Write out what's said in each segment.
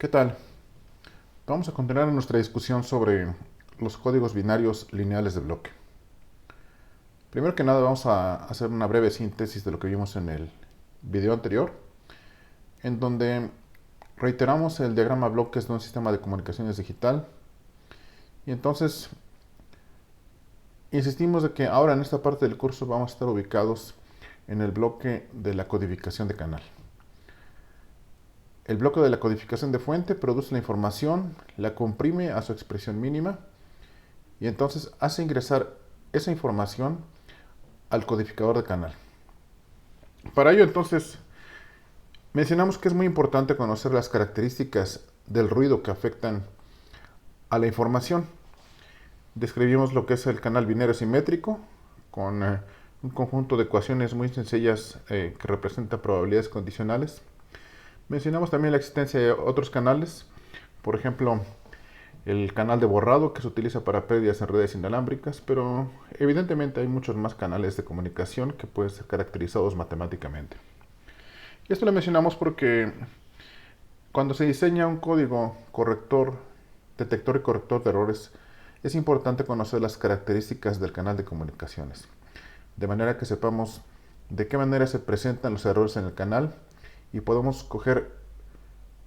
¿Qué tal? Vamos a continuar nuestra discusión sobre los códigos binarios lineales de bloque. Primero que nada vamos a hacer una breve síntesis de lo que vimos en el video anterior, en donde reiteramos el diagrama bloques de un sistema de comunicaciones digital y entonces insistimos de que ahora en esta parte del curso vamos a estar ubicados en el bloque de la codificación de canal. El bloque de la codificación de fuente produce la información, la comprime a su expresión mínima y entonces hace ingresar esa información al codificador de canal. Para ello entonces mencionamos que es muy importante conocer las características del ruido que afectan a la información. Describimos lo que es el canal binario simétrico con un conjunto de ecuaciones muy sencillas que representan probabilidades condicionales. Mencionamos también la existencia de otros canales, por ejemplo, el canal de borrado que se utiliza para pérdidas en redes inalámbricas, pero evidentemente hay muchos más canales de comunicación que pueden ser caracterizados matemáticamente. Y esto lo mencionamos porque cuando se diseña un código corrector, detector y corrector de errores, es importante conocer las características del canal de comunicaciones, de manera que sepamos de qué manera se presentan los errores en el canal y podemos coger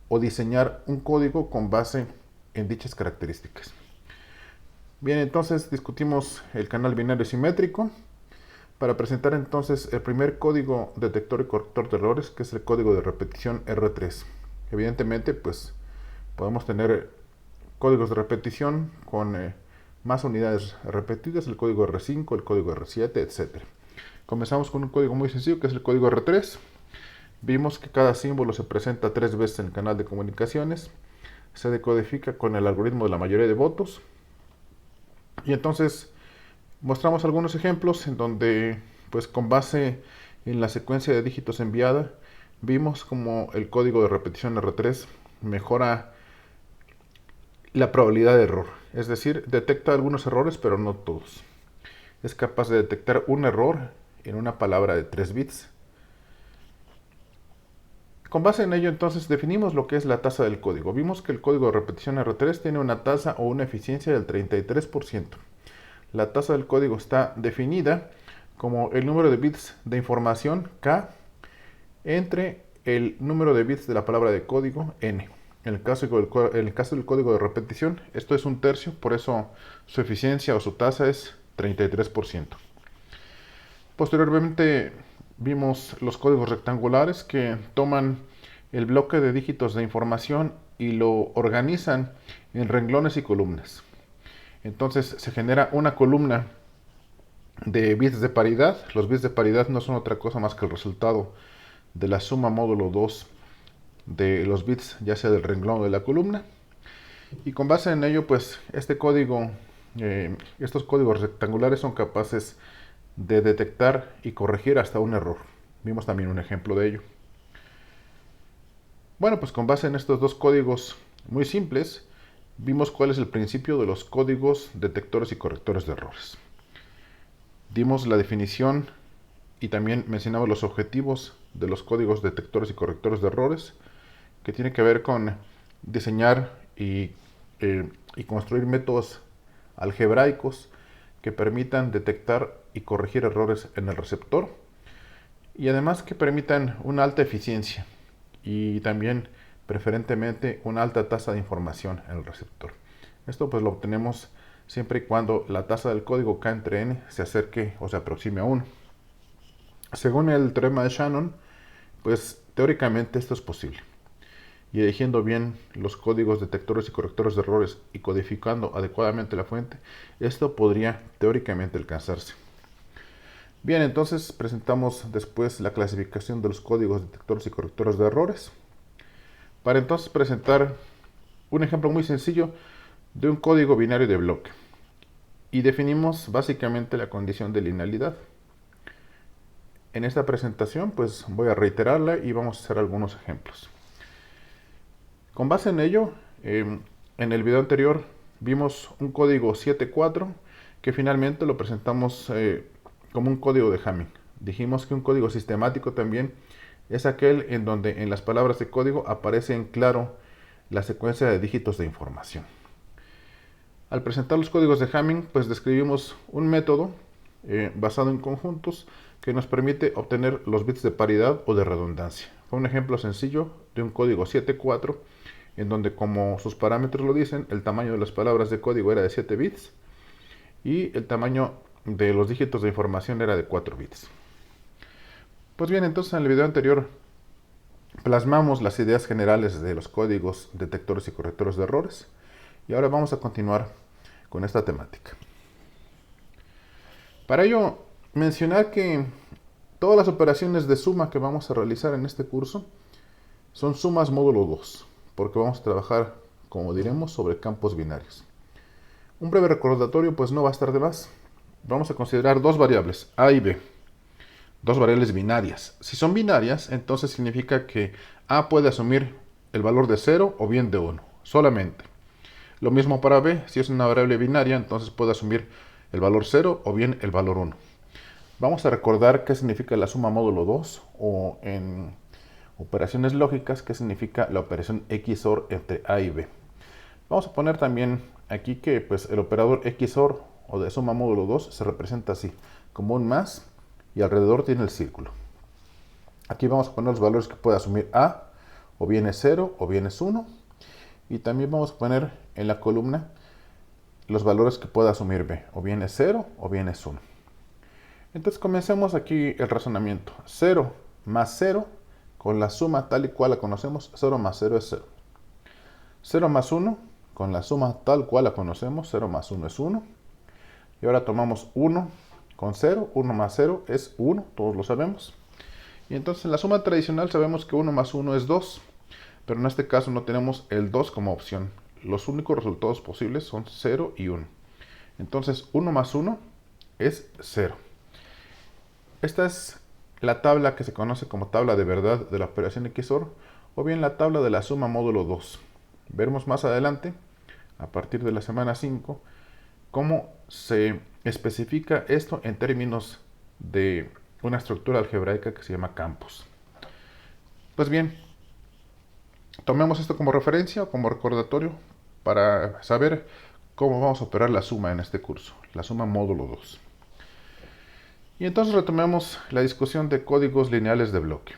o diseñar un código con base en dichas características. Bien, entonces discutimos el canal binario simétrico para presentar entonces el primer código detector y corrector de errores, que es el código de repetición R3. Evidentemente, pues podemos tener códigos de repetición con más unidades repetidas, el código R5, el código R7, etc. Comenzamos con un código muy sencillo que es el código R3. Vimos que cada símbolo se presenta 3 veces en el canal de comunicaciones. Se decodifica con el algoritmo de la mayoría de votos. Y entonces mostramos algunos ejemplos en donde, pues con base en la secuencia de dígitos enviada, vimos como el código de repetición R3 mejora la probabilidad de error. Es decir, detecta algunos errores, pero no todos. Es capaz de detectar un error en una palabra de 3 bits. Con base en ello, entonces, definimos lo que es la tasa del código. Vimos que el código de repetición R3 tiene una tasa o una eficiencia del 33%. La tasa del código está definida como el número de bits de información K entre el número de bits de la palabra de código N. En el caso del código de repetición, esto es un tercio, por eso su eficiencia o su tasa es 33%. Posteriormente vimos los códigos rectangulares que toman el bloque de dígitos de información y lo organizan en renglones y columnas. Entonces se genera una columna de bits de paridad. Los bits de paridad no son otra cosa más que el resultado de la suma módulo 2 de los bits, ya sea del renglón o de la columna. Y con base en ello, pues estos códigos rectangulares son capaces de detectar y corregir hasta un error. Vimos también un ejemplo de ello. Bueno, pues con base en estos dos códigos muy simples, vimos cuál es el principio de los códigos detectores y correctores de errores. Dimos la definición y también mencionamos los objetivos de los códigos detectores y correctores de errores, que tiene que ver con diseñar y construir métodos algebraicos que permitan detectar y corregir errores en el receptor y además que permitan una alta eficiencia y también preferentemente una alta tasa de información en el receptor. Esto pues lo obtenemos siempre y cuando la tasa del código K entre n se acerque o se aproxime a 1. Según el teorema de Shannon, pues teóricamente esto es posible. Y eligiendo bien los códigos detectores y correctores de errores y codificando adecuadamente la fuente, esto podría teóricamente alcanzarse. Bien, entonces presentamos después la clasificación de los códigos detectores y correctores de errores. Para entonces presentar un ejemplo muy sencillo de un código binario de bloque. Y definimos básicamente la condición de linealidad. En esta presentación pues voy a reiterarla y vamos a hacer algunos ejemplos. Con base en ello, en el video anterior vimos un código 7.4 que finalmente lo presentamos como un código de Hamming. Dijimos que un código sistemático también es aquel en donde en las palabras de código aparece en claro la secuencia de dígitos de información. Al presentar los códigos de Hamming, pues describimos un método basado en conjuntos que nos permite obtener los bits de paridad o de redundancia. Fue un ejemplo sencillo de un código 7.4 en donde, como sus parámetros lo dicen, el tamaño de las palabras de código era de 7 bits y el tamaño de los dígitos de información era de 4 bits. Pues bien, entonces en el video anterior plasmamos las ideas generales de los códigos detectores y correctores de errores y ahora vamos a continuar con esta temática. Para ello, mencionar que todas las operaciones de suma que vamos a realizar en este curso son sumas módulo 2, porque vamos a trabajar, como diremos, sobre campos binarios. Un breve recordatorio pues no va a estar de más. Vamos a considerar dos variables, A y B, dos variables binarias. Si son binarias, entonces significa que A puede asumir el valor de 0 o bien de 1, solamente. Lo mismo para B, si es una variable binaria, entonces puede asumir el valor 0 o bien el valor 1. Vamos a recordar qué significa la suma módulo 2 o en operaciones lógicas qué significa la operación XOR entre A y B. Vamos a poner también aquí que pues, el operador XOR o de suma módulo 2 se representa así, como un más y alrededor tiene el círculo. Aquí vamos a poner los valores que puede asumir A, o bien es 0 o bien es 1. Y también vamos a poner en la columna los valores que pueda asumir B, o bien es 0 o bien es 1. Entonces comencemos aquí el razonamiento. 0 más 0, con la suma tal y cual la conocemos, 0 más 0 es 0. 0 más 1, con la suma tal cual la conocemos, 0 más 1 es 1. Y ahora tomamos 1 con 0, 1 más 0 es 1, todos lo sabemos. Y entonces en la suma tradicional sabemos que 1 más 1 es 2. Pero en este caso no tenemos el 2 como opción. Los únicos resultados posibles son 0 y 1. Entonces 1 más 1 es 0. Esta es la tabla que se conoce como tabla de verdad de la operación XOR o bien la tabla de la suma módulo 2. Veremos más adelante, a partir de la semana 5, cómo se especifica esto en términos de una estructura algebraica que se llama campos. Pues bien, tomemos esto como referencia o como recordatorio para saber cómo vamos a operar la suma en este curso, la suma módulo 2. Y entonces retomemos la discusión de códigos lineales de bloque.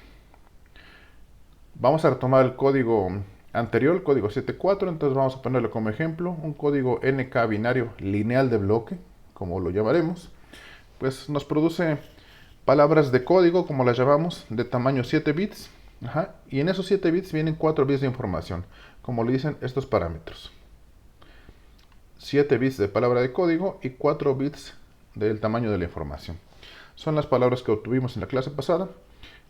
Vamos a retomar el código anterior, el código 7.4, entonces vamos a ponerlo como ejemplo, un código NK binario lineal de bloque, como lo llamaremos, pues nos produce palabras de código, como las llamamos, de tamaño 7 bits, y en esos 7 bits vienen 4 bits de información, como le dicen estos parámetros. 7 bits de palabra de código y 4 bits del tamaño de la información. Son las palabras que obtuvimos en la clase pasada.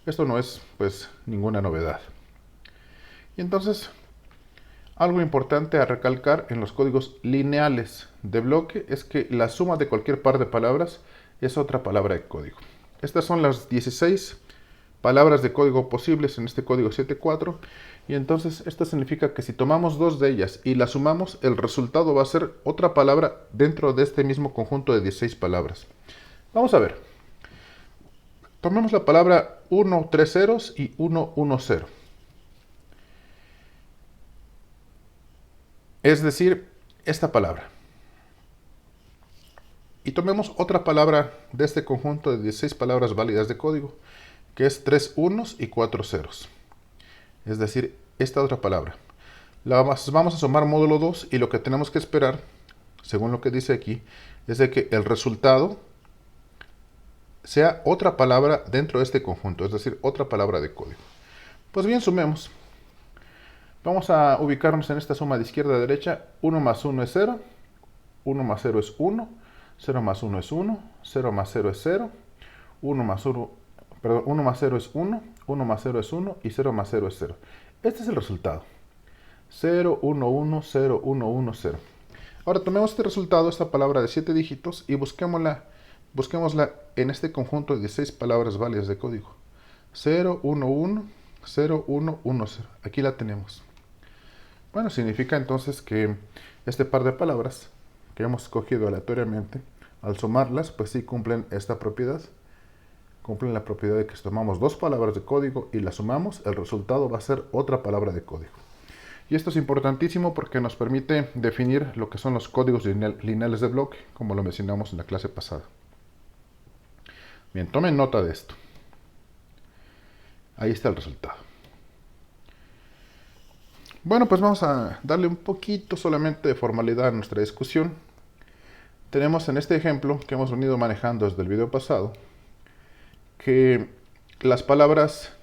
Esto no es, pues, ninguna novedad. Y entonces, algo importante a recalcar en los códigos lineales de bloque es que la suma de cualquier par de palabras es otra palabra de código. Estas son las 16 palabras de código posibles en este código 7.4 y entonces esto significa que si tomamos dos de ellas y las sumamos, el resultado va a ser otra palabra dentro de este mismo conjunto de 16 palabras. Vamos a ver. Tomemos la palabra 1, 3 ceros y 1, 1, 0. Es decir, esta palabra. Y tomemos otra palabra de este conjunto de 16 palabras válidas de código, que es 3 unos y 4 ceros. Es decir, esta otra palabra. La vamos a sumar módulo 2 y lo que tenemos que esperar, según lo que dice aquí, es de que el resultado sea otra palabra dentro de este conjunto, es decir, otra palabra de código. Pues bien, sumemos. Vamos a ubicarnos en esta suma de izquierda a derecha. 1 más 1 es 0, 1 más 0 es 1, 0 más 1 es 1, 0 más 0 es 0, 1 más 0 es 1, 1 más 0 es 1 y 0 más 0 es 0. Este es el resultado. 0, 1, 1, 0, 1, 1, 0. Ahora tomemos este resultado, esta palabra de 7 dígitos, y busquémosla en este conjunto de 16 palabras válidas de código. 0, 1, 1, 0, 1, 1, 0. Aquí la tenemos. Bueno, significa entonces que este par de palabras que hemos escogido aleatoriamente, al sumarlas, pues sí cumplen esta propiedad. Cumplen la propiedad de que si tomamos dos palabras de código y las sumamos, el resultado va a ser otra palabra de código. Y esto es importantísimo porque nos permite definir lo que son los códigos lineales de bloque, como lo mencionamos en la clase pasada. Bien, tomen nota de esto. Ahí está el resultado. Bueno, pues vamos a darle un poquito solamente de formalidad a nuestra discusión. Tenemos en este ejemplo que hemos venido manejando desde el video pasado, que las palabras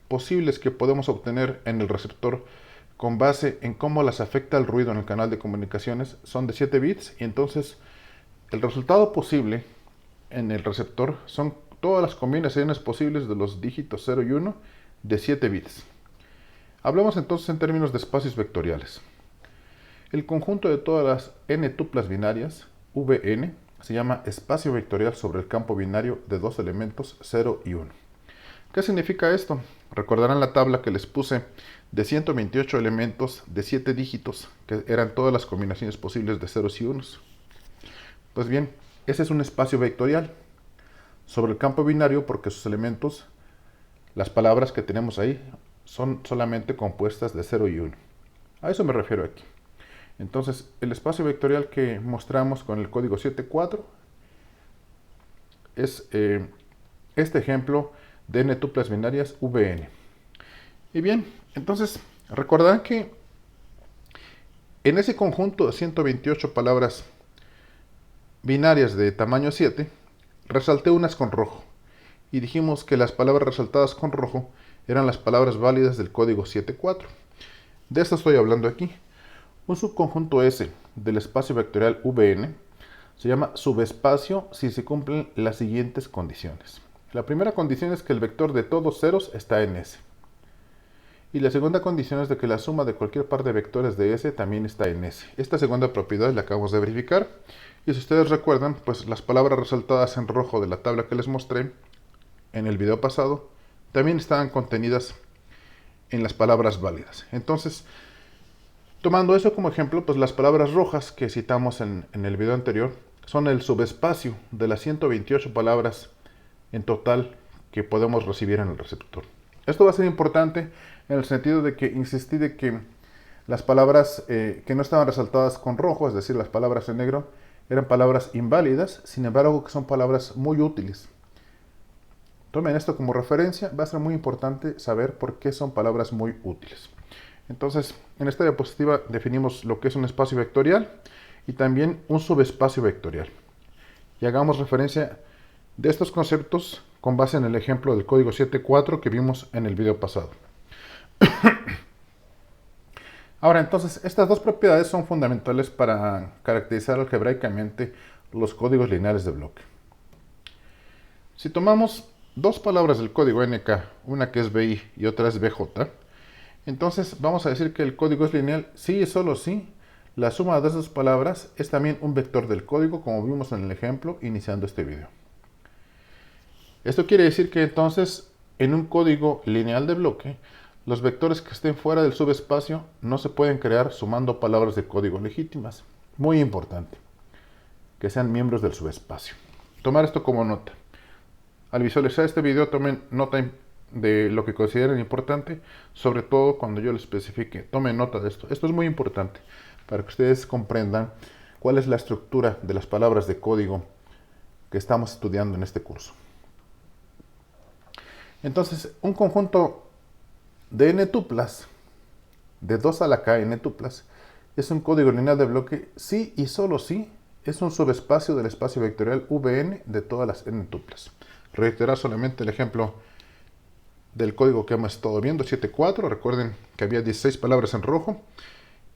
posibles que podemos obtener en el receptor con base en cómo las afecta el ruido en el canal de comunicaciones son de 7 bits, y entonces el resultado posible en el receptor son todas las combinaciones posibles de los dígitos 0 y 1 de 7 bits. Hablemos entonces en términos de espacios vectoriales. El conjunto de todas las n tuplas binarias, Vn, se llama espacio vectorial sobre el campo binario de dos elementos 0 y 1. ¿Qué significa esto? Recordarán la tabla que les puse de 128 elementos de 7 dígitos, que eran todas las combinaciones posibles de ceros y unos. Pues bien, ese es un espacio vectorial sobre el campo binario porque sus elementos, las palabras que tenemos ahí, son solamente compuestas de 0 y 1. A eso me refiero aquí. Entonces, el espacio vectorial que mostramos con el código 7.4 es este ejemplo de n tuplas binarias Vn. Y bien, entonces, recordarán que en ese conjunto de 128 palabras binarias de tamaño 7, resalté unas con rojo. Y dijimos que las palabras resaltadas con rojo eran las palabras válidas del código 7.4. De esto estoy hablando aquí. Un subconjunto S del espacio vectorial Vn se llama subespacio si se cumplen las siguientes condiciones. La primera condición es que el vector de todos ceros está en S. Y la segunda condición es de que la suma de cualquier par de vectores de S también está en S. Esta segunda propiedad la acabamos de verificar. Y si ustedes recuerdan, pues las palabras resaltadas en rojo de la tabla que les mostré en el video pasado también estaban contenidas en las palabras válidas. Entonces, tomando eso como ejemplo, pues las palabras rojas que citamos en el video anterior son el subespacio de las 128 palabras en total que podemos recibir en el receptor. Esto va a ser importante en el sentido de que insistí de que las palabras que no estaban resaltadas con rojo, es decir, las palabras en negro, eran palabras inválidas, sin embargo que son palabras muy útiles. Tomen esto como referencia, va a ser muy importante saber por qué son palabras muy útiles. Entonces, en esta diapositiva definimos lo que es un espacio vectorial y también un subespacio vectorial. Y hagamos referencia de estos conceptos con base en el ejemplo del código 7.4 que vimos en el video pasado. Ahora, entonces, estas dos propiedades son fundamentales para caracterizar algebraicamente los códigos lineales de bloque. Si tomamos dos palabras del código NK, una que es BI y otra es BJ, entonces vamos a decir que el código es lineal si y solo si la suma de esas palabras es también un vector del código, como vimos en el ejemplo iniciando este video. Esto quiere decir que entonces en un código lineal de bloque, los vectores que estén fuera del subespacio no se pueden crear sumando palabras de código legítimas. Muy importante, que sean miembros del subespacio. Tomar esto como nota. Al visualizar este video tomen nota de lo que consideren importante, sobre todo cuando yo les especifique. Tomen nota de esto. Esto es muy importante para que ustedes comprendan cuál es la estructura de las palabras de código que estamos estudiando en este curso. Entonces, un conjunto de n tuplas, de 2 a la k n tuplas, es un código lineal de bloque si y solo si es un subespacio del espacio vectorial Vn de todas las n tuplas. Reiterar solamente el ejemplo del código que hemos estado viendo, 7.4. Recuerden que había 16 palabras en rojo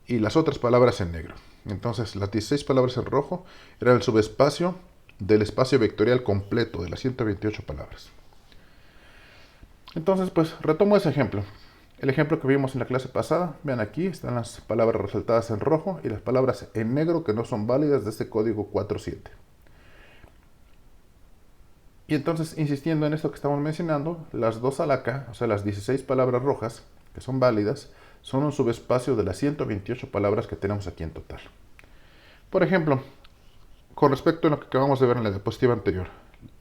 y las otras palabras en negro. Entonces, las 16 palabras en rojo era el subespacio del espacio vectorial completo de las 128 palabras. Entonces, pues retomo ese ejemplo. El ejemplo que vimos en la clase pasada. Vean, aquí están las palabras resaltadas en rojo y las palabras en negro que no son válidas de este código 4.7. Y entonces, insistiendo en esto que estamos mencionando, las 2 a la k, o sea, las 16 palabras rojas que son válidas, son un subespacio de las 128 palabras que tenemos aquí en total. Por ejemplo, con respecto a lo que acabamos de ver en la diapositiva anterior.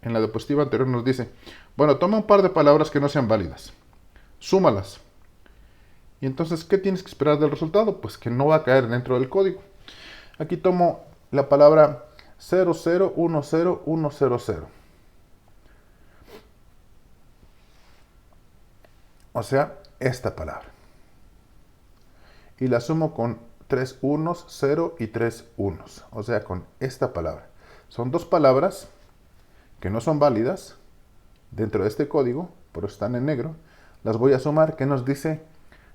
En la diapositiva anterior nos dice, bueno, toma un par de palabras que no sean válidas, súmalas Y entonces, ¿qué tienes que esperar del resultado? Pues que no va a caer dentro del código. Aquí tomo la palabra 0010100. O sea, esta palabra. Y la sumo con 3 unos, 0 y 3 unos. O sea, con esta palabra. Son dos palabras que no son válidas dentro de este código, por eso están en negro. Las voy a sumar. ¿Qué nos dice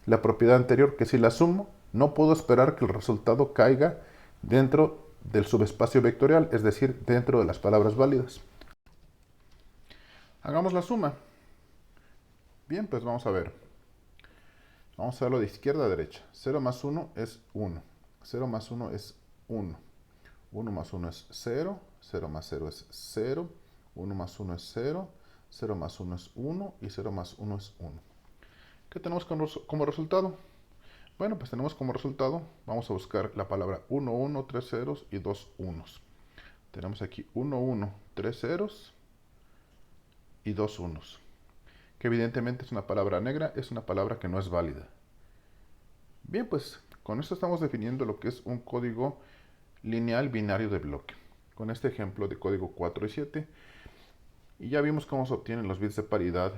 la propiedad anterior? Que si la sumo, no puedo esperar que el resultado caiga dentro del subespacio vectorial, es decir, dentro de las palabras válidas. Hagamos la suma. Bien, pues vamos a ver. Vamos a hacerlo de izquierda a derecha. 0 más 1 es 1. 0 más 1 es 1. 1 más 1 es 0. 0 más 0 es 0. 1 más 1 es 0. 0 más 1 es 1. Y 0 más 1 es 1. ¿Qué tenemos como resultado? Bueno, pues tenemos como resultado, vamos a buscar la palabra 1, 1, 3 ceros y 2 unos. Tenemos aquí 1, 1, 3 ceros y 2 unos. Que evidentemente es una palabra negra, es una palabra que no es válida. Bien, pues con esto estamos definiendo lo que es un código lineal binario de bloque. Con este ejemplo de código 4 y 7. Y ya vimos cómo se obtienen los bits de paridad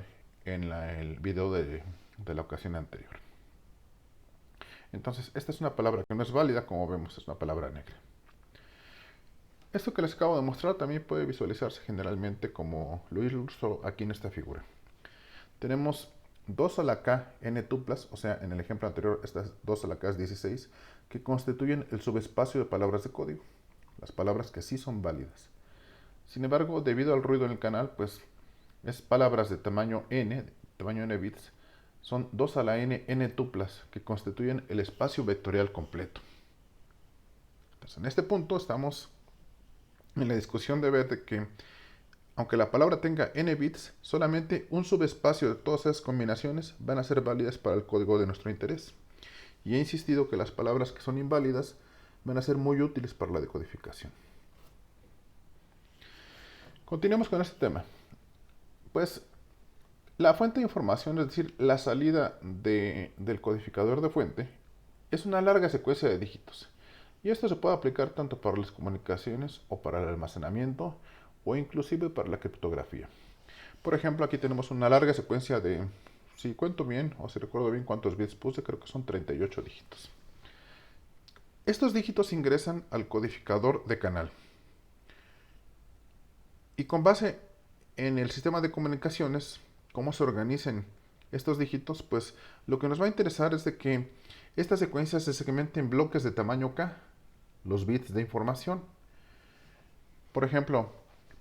en el video de la ocasión anterior. Entonces, esta es una palabra que no es válida, como vemos, es una palabra negra. Esto que les acabo de mostrar también puede visualizarse generalmente como lo ilustro aquí en esta figura. Tenemos 2 a la k n tuplas, o sea, en el ejemplo anterior, estas 2 a la k es 16, que constituyen el subespacio de palabras de código, las palabras que sí son válidas. Sin embargo, debido al ruido en el canal, pues es palabras de tamaño n bits, son 2 a la n tuplas, que constituyen el espacio vectorial completo. Entonces, en este punto estamos en la discusión de ver de que, aunque la palabra tenga n bits, solamente un subespacio de todas esas combinaciones van a ser válidas para el código de nuestro interés. Y he insistido que las palabras que son inválidas van a ser muy útiles para la decodificación. Continuemos con este tema. Pues la fuente de información, es decir, la salida del codificador de fuente, es una larga secuencia de dígitos. Y esto se puede aplicar tanto para las comunicaciones o para el almacenamiento o inclusive para la criptografía. Por ejemplo, aquí tenemos una larga secuencia de, si cuento bien o si recuerdo bien cuántos bits puse, creo que son 38 dígitos. Estos dígitos ingresan al codificador de canal. Y con base en el sistema de comunicaciones, cómo se organizan estos dígitos, pues lo que nos va a interesar es de que esta secuencia se segmenta en bloques de tamaño k, los bits de información. Por ejemplo,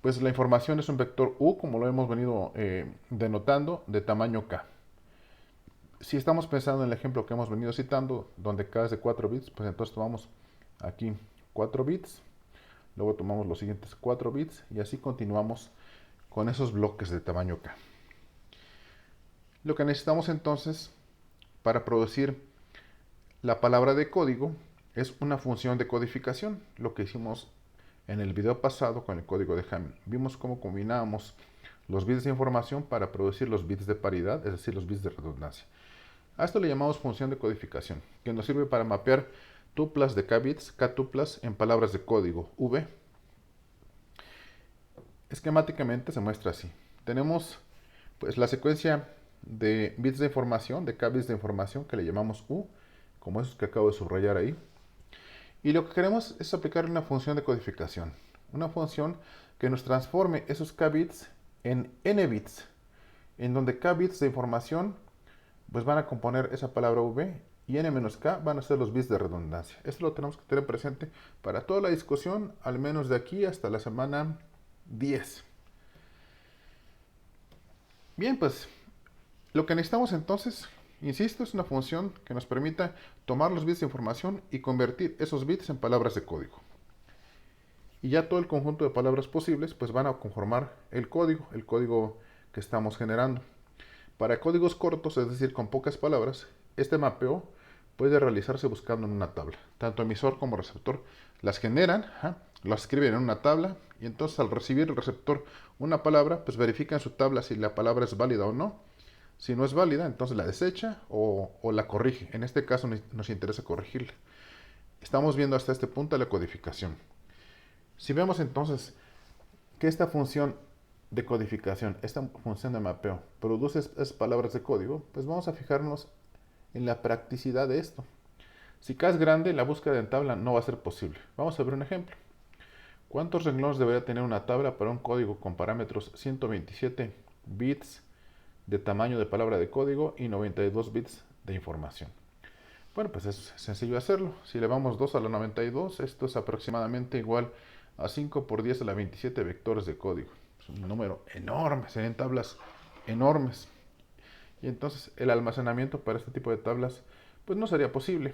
pues la información es un vector u, como lo hemos venido denotando, de tamaño k. Si estamos pensando en el ejemplo que hemos venido citando, donde k es de 4 bits, pues entonces tomamos aquí 4 bits, luego tomamos los siguientes 4 bits y así continuamos con esos bloques de tamaño k. Lo que necesitamos entonces para producir la palabra de código es una función de codificación, lo que hicimos en el video pasado con el código de Hamming. Vimos cómo combinábamos los bits de información para producir los bits de paridad, es decir, los bits de redundancia. A esto le llamamos función de codificación, que nos sirve para mapear tuplas de k bits, k tuplas, en palabras de código v. Esquemáticamente se muestra así. Tenemos pues la secuencia de bits de información, de k bits de información, que le llamamos u, como esos que acabo de subrayar ahí. Y lo que queremos es aplicar una función de codificación. Una función que nos transforme esos k bits en n bits, en donde k bits de información pues van a componer esa palabra v y n menos k van a ser los bits de redundancia. Esto lo tenemos que tener presente para toda la discusión, al menos de aquí hasta la semana 10. Bien, pues lo que necesitamos entonces, insisto, es una función que nos permita tomar los bits de información y convertir esos bits en palabras de código. Y ya todo el conjunto de palabras posibles pues van a conformar el código que estamos generando. Para códigos cortos, es decir, con pocas palabras, este mapeo puede realizarse buscando en una tabla. Tanto emisor como receptor las generan, las escriben en una tabla y entonces al recibir el receptor una palabra, pues verifica en su tabla si la palabra es válida o no. Si no es válida, entonces la desecha o la corrige. En este caso nos interesa corregirla. Estamos viendo hasta este punto la codificación. Si vemos entonces que esta función de codificación, esta función de mapeo, produce esas palabras de código, pues vamos a fijarnos en la practicidad de esto. Si K es grande, la búsqueda en tabla no va a ser posible. Vamos a ver un ejemplo. ¿Cuántos renglones debería tener una tabla para un código con parámetros 127 bits de tamaño de palabra de código y 92 bits de información? Bueno, pues es sencillo hacerlo. Si le vamos 2 a la 92, esto es aproximadamente igual a 5 por 10 a la 27 vectores de código. Es un número enorme, serían tablas enormes. Y entonces el almacenamiento para este tipo de tablas pues no sería posible.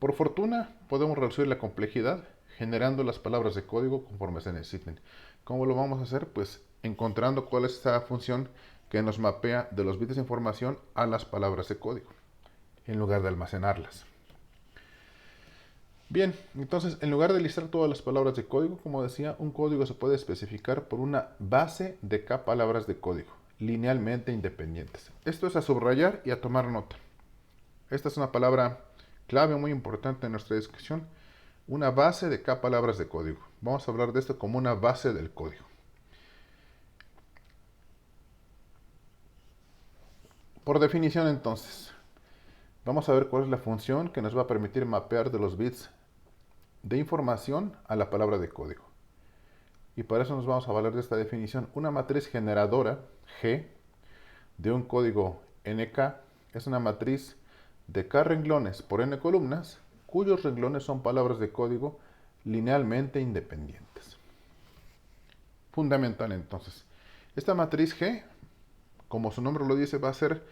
Por fortuna podemos reducir la complejidad generando las palabras de código conforme se necesiten. ¿Cómo lo vamos a hacer? Pues encontrando cuál es esa función que nos mapea de los bits de información a las palabras de código, en lugar de almacenarlas. Bien, entonces en lugar de listar todas las palabras de código, como decía, un código se puede especificar por una base de K palabras de código, linealmente independientes. Esto es a subrayar y a tomar nota. Esta es una palabra clave muy importante en nuestra discusión, una base de K palabras de código. Vamos a hablar de esto como una base del código. Por definición entonces, vamos a ver cuál es la función que nos va a permitir mapear de los bits de información a la palabra de código. Y para eso nos vamos a valer de esta definición. Una matriz generadora, G, de un código NK, es una matriz de K renglones por N columnas, cuyos renglones son palabras de código linealmente independientes. Fundamental entonces. Esta matriz G, como su nombre lo dice, va a ser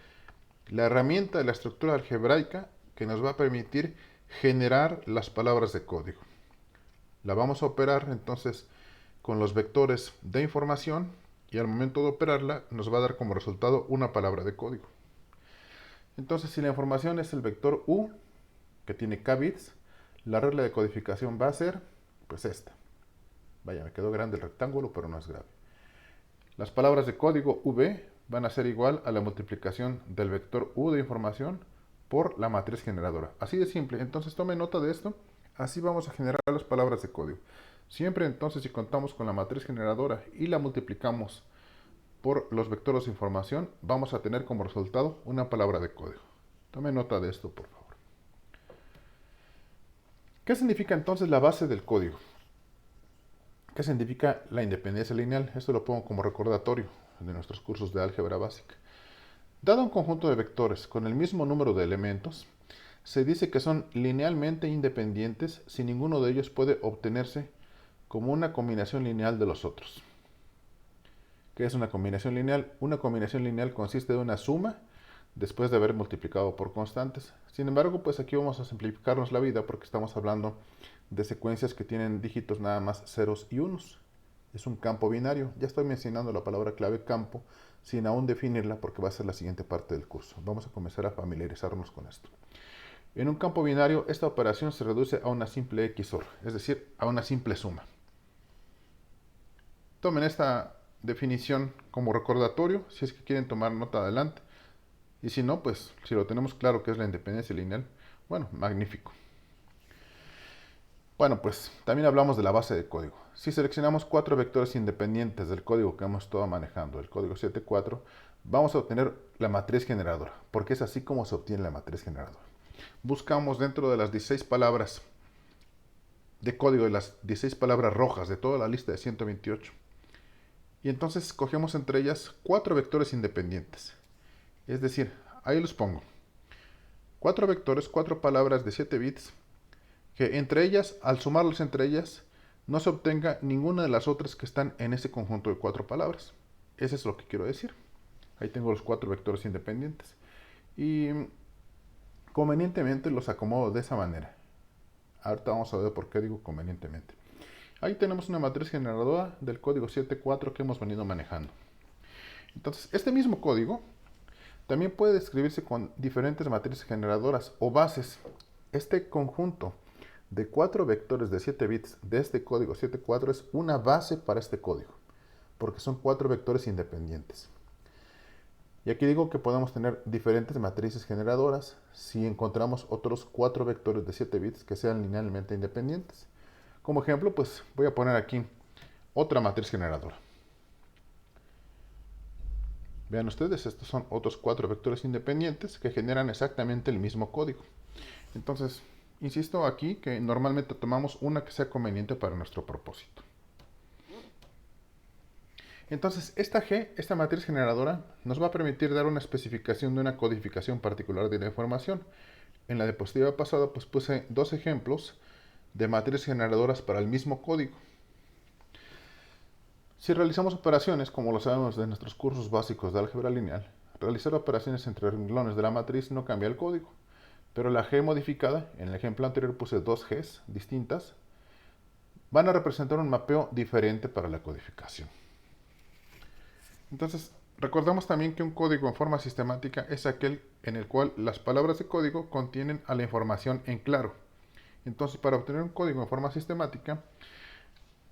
la herramienta de la estructura algebraica que nos va a permitir generar las palabras de código. La vamos a operar entonces con los vectores de información y al momento de operarla nos va a dar como resultado una palabra de código. Entonces, si la información es el vector U, que tiene K bits, la regla de codificación va a ser pues esta. Vaya, me quedó grande el rectángulo, pero no es grave. Las palabras de código V van a ser igual a la multiplicación del vector U de información por la matriz generadora. Así de simple. Entonces tome nota de esto. Así vamos a generar las palabras de código. Siempre entonces si contamos con la matriz generadora y la multiplicamos por los vectores de información, vamos a tener como resultado una palabra de código. Tome nota de esto, por favor. ¿Qué significa entonces la base del código? ¿Qué significa la independencia lineal? Esto lo pongo como recordatorio de nuestros cursos de álgebra básica. Dado un conjunto de vectores con el mismo número de elementos, se dice que son linealmente independientes si ninguno de ellos puede obtenerse como una combinación lineal de los otros. ¿Qué es una combinación lineal? Una combinación lineal consiste de una suma después de haber multiplicado por constantes. Sin embargo, pues aquí vamos a simplificarnos la vida porque estamos hablando de secuencias que tienen dígitos nada más ceros y unos. Es un campo binario. Ya estoy mencionando la palabra clave campo sin aún definirla porque va a ser la siguiente parte del curso. Vamos a comenzar a familiarizarnos con esto. En un campo binario, esta operación se reduce a una simple XOR, es decir, a una simple suma. Tomen esta definición como recordatorio, si es que quieren tomar nota adelante. Y si no, pues si lo tenemos claro que es la independencia lineal, bueno, magnífico. Bueno, pues también hablamos de la base de código. Si seleccionamos 4 vectores independientes del código que hemos estado manejando, el código 7.4, vamos a obtener la matriz generadora, porque es así como se obtiene la matriz generadora. Buscamos dentro de las 16 palabras de código, de las 16 palabras rojas de toda la lista de 128. Y entonces escogemos entre ellas 4 vectores independientes. Es decir, ahí los pongo. 4 vectores, 4 palabras de 7 bits, que entre ellas, al sumarlas entre ellas, no se obtenga ninguna de las otras que están en ese conjunto de 4 palabras. Eso es lo que quiero decir. Ahí tengo los 4 vectores independientes. Y convenientemente los acomodo de esa manera. Ahorita vamos a ver por qué digo convenientemente. Ahí tenemos una matriz generadora del código 7.4 que hemos venido manejando. Entonces, este mismo código también puede describirse con diferentes matrices generadoras o bases. Este conjunto de 4 vectores de 7 bits de este código 7.4 es una base para este código, porque son 4 vectores independientes. Y aquí digo que podemos tener diferentes matrices generadoras si encontramos otros 4 vectores de 7 bits que sean linealmente independientes. Como ejemplo, pues voy a poner aquí otra matriz generadora. Vean ustedes, estos son otros 4 vectores independientes que generan exactamente el mismo código. Entonces, insisto aquí que normalmente tomamos una que sea conveniente para nuestro propósito. Entonces, esta matriz generadora, nos va a permitir dar una especificación de una codificación particular de la información. En la diapositiva pasada, pues puse 2 ejemplos de matrices generadoras para el mismo código. Si realizamos operaciones, como lo sabemos de nuestros cursos básicos de álgebra lineal, realizar operaciones entre renglones de la matriz no cambia el código, pero la G modificada, en el ejemplo anterior puse 2 Gs distintas, van a representar un mapeo diferente para la codificación. Entonces, recordamos también que un código en forma sistemática es aquel en el cual las palabras de código contienen a la información en claro. Entonces, para obtener un código en forma sistemática,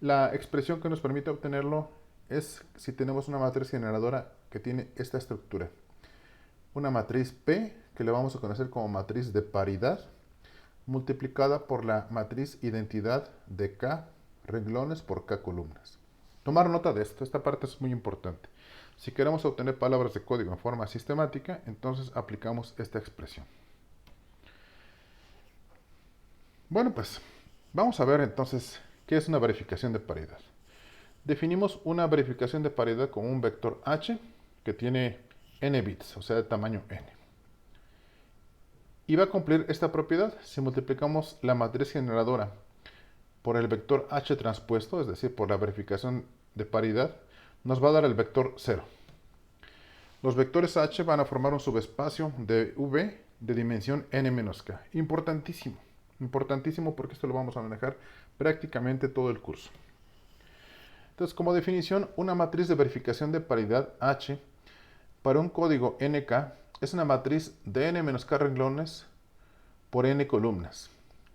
la expresión que nos permite obtenerlo es si tenemos una matriz generadora que tiene esta estructura. Una matriz P, que le vamos a conocer como matriz de paridad, multiplicada por la matriz identidad de K renglones por K columnas. Tomar nota de esto, esta parte es muy importante. Si queremos obtener palabras de código en forma sistemática, entonces aplicamos esta expresión. Bueno, pues vamos a ver entonces qué es una verificación de paridad. Definimos una verificación de paridad como un vector h que tiene n bits, o sea, de tamaño n. Y va a cumplir esta propiedad si multiplicamos la matriz generadora por el vector h transpuesto, es decir, por la verificación de paridad, nos va a dar el vector 0. Los vectores h van a formar un subespacio de v de dimensión n-k. Importantísimo, importantísimo porque esto lo vamos a manejar prácticamente todo el curso. Entonces, como definición, una matriz de verificación de paridad h para un código nk es una matriz de n-k renglones por n columnas,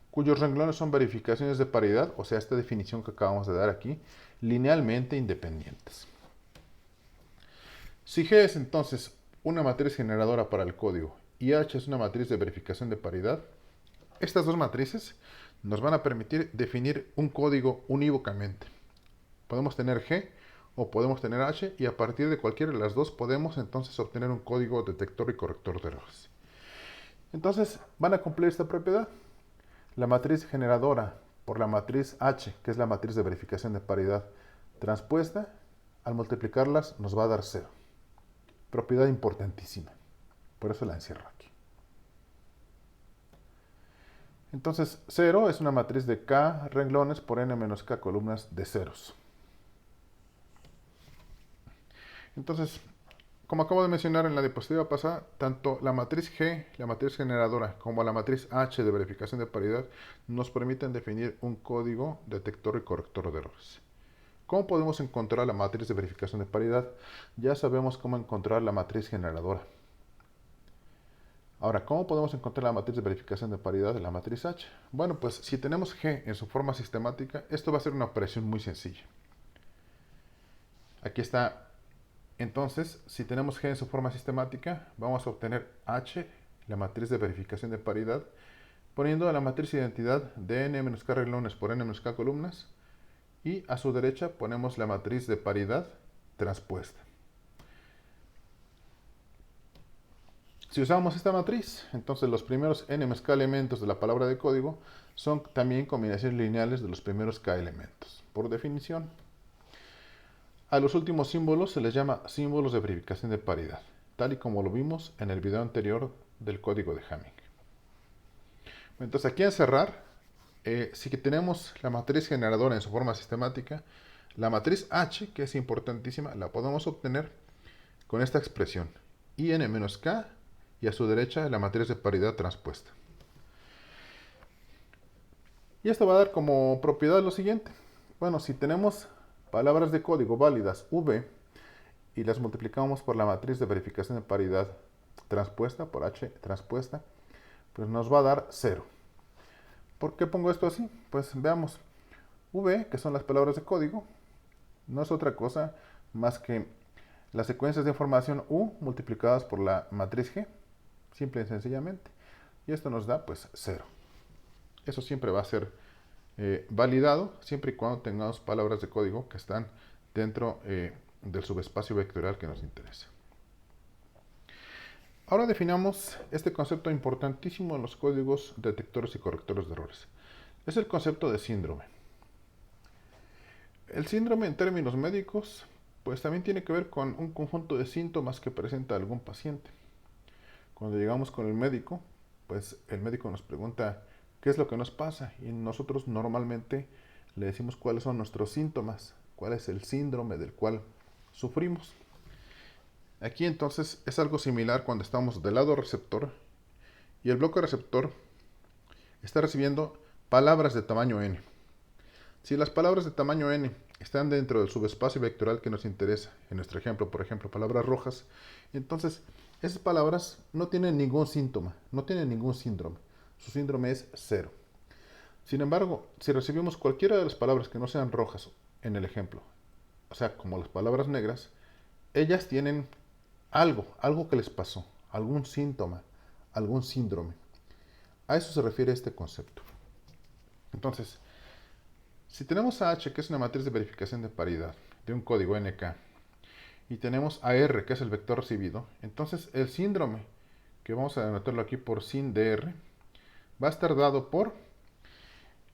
cuyos renglones son verificaciones de paridad, o sea, esta definición que acabamos de dar aquí, linealmente independientes. Si G es entonces una matriz generadora para el código y H es una matriz de verificación de paridad, estas dos matrices nos van a permitir definir un código unívocamente. Podemos tener G o podemos tener H y a partir de cualquiera de las dos podemos entonces obtener un código detector y corrector de errores. Entonces van a cumplir esta propiedad. La matriz generadora por la matriz H, que es la matriz de verificación de paridad transpuesta, al multiplicarlas nos va a dar 0. Propiedad importantísima. Por eso la encierro aquí. Entonces, 0 es una matriz de K renglones por n menos K columnas de ceros. Entonces, como acabo de mencionar en la diapositiva pasada, tanto la matriz G, la matriz generadora, como la matriz H de verificación de paridad nos permiten definir un código detector y corrector de errores. ¿Cómo podemos encontrar la matriz de verificación de paridad? Ya sabemos cómo encontrar la matriz generadora. Ahora, ¿cómo podemos encontrar la matriz de verificación de paridad de la matriz H? Bueno, pues si tenemos G en su forma sistemática, esto va a ser una operación muy sencilla. Aquí está. Entonces, si tenemos G en su forma sistemática, vamos a obtener H, la matriz de verificación de paridad, poniendo a la matriz identidad de n-k renglones por n-k columnas, y a su derecha ponemos la matriz de paridad transpuesta. Si usamos esta matriz, entonces los primeros n-k elementos de la palabra de código son también combinaciones lineales de los primeros k elementos, por definición. A los últimos símbolos se les llama símbolos de verificación de paridad, tal y como lo vimos en el video anterior del código de Hamming. Entonces aquí a cerrar, si tenemos la matriz generadora en su forma sistemática, la matriz H, que es importantísima, la podemos obtener con esta expresión, IN-K, y a su derecha la matriz de paridad transpuesta. Y esto va a dar como propiedad lo siguiente. Bueno, si tenemos palabras de código válidas V y las multiplicamos por la matriz de verificación de paridad transpuesta, por H transpuesta, pues nos va a dar 0. ¿Por qué pongo esto así? Pues veamos. V, que son las palabras de código, no es otra cosa más que las secuencias de información U multiplicadas por la matriz G, simple y sencillamente. Y esto nos da pues 0. Eso siempre va a ser validado siempre y cuando tengamos palabras de código que están dentro del subespacio vectorial que nos interesa. Ahora definamos este concepto importantísimo en los códigos detectores y correctores de errores. Es el concepto de síndrome. El síndrome en términos médicos pues también tiene que ver con un conjunto de síntomas que presenta algún paciente. Cuando llegamos con el médico, pues el médico nos pregunta qué es lo que nos pasa y nosotros normalmente le decimos cuáles son nuestros síntomas, cuál es el síndrome del cual sufrimos. Aquí entonces es algo similar cuando estamos del lado receptor y el bloque receptor está recibiendo palabras de tamaño n. Si las palabras de tamaño n están dentro del subespacio vectorial que nos interesa, en nuestro ejemplo, por ejemplo, palabras rojas, entonces esas palabras no tienen ningún síntoma, no tienen ningún síndrome. Su síndrome es 0. Sin embargo, si recibimos cualquiera de las palabras que no sean rojas en el ejemplo, o sea, como las palabras negras, ellas tienen algo que les pasó, algún síntoma, algún síndrome. A eso se refiere este concepto. Entonces, si tenemos a H, que es una matriz de verificación de paridad de un código NK, y tenemos a R, que es el vector recibido, entonces el síndrome, que vamos a denotarlo aquí por sin dr, va a estar dado por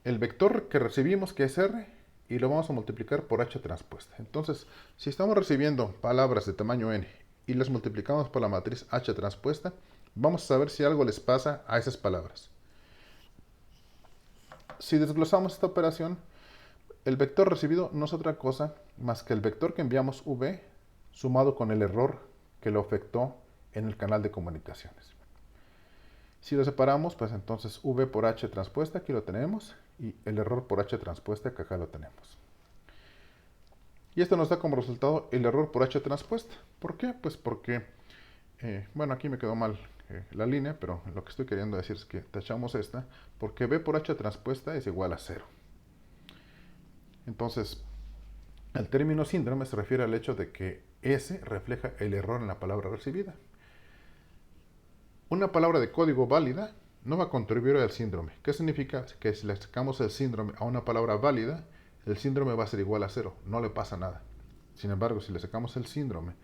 el vector que recibimos, que es R, y lo vamos a multiplicar por H transpuesta. Entonces, si estamos recibiendo palabras de tamaño n y las multiplicamos por la matriz H transpuesta, vamos a saber si algo les pasa a esas palabras. Si desglosamos esta operación, el vector recibido no es otra cosa más que el vector que enviamos V sumado con el error que lo afectó en el canal de comunicaciones. Si lo separamos, pues entonces V por H transpuesta, aquí lo tenemos, y el error por H transpuesta, que acá lo tenemos. Y esto nos da como resultado el error por H transpuesta. ¿Por qué? Pues porque, bueno, aquí me quedó mal la línea, pero lo que estoy queriendo decir es que tachamos esta, porque V por H transpuesta es igual a 0. Entonces, el término síndrome se refiere al hecho de que S refleja el error en la palabra recibida. Una palabra de código válida no va a contribuir al síndrome. ¿Qué significa? Que si le sacamos el síndrome a una palabra válida, el síndrome va a ser igual a 0, no le pasa nada. Sin embargo, si le sacamos el síndrome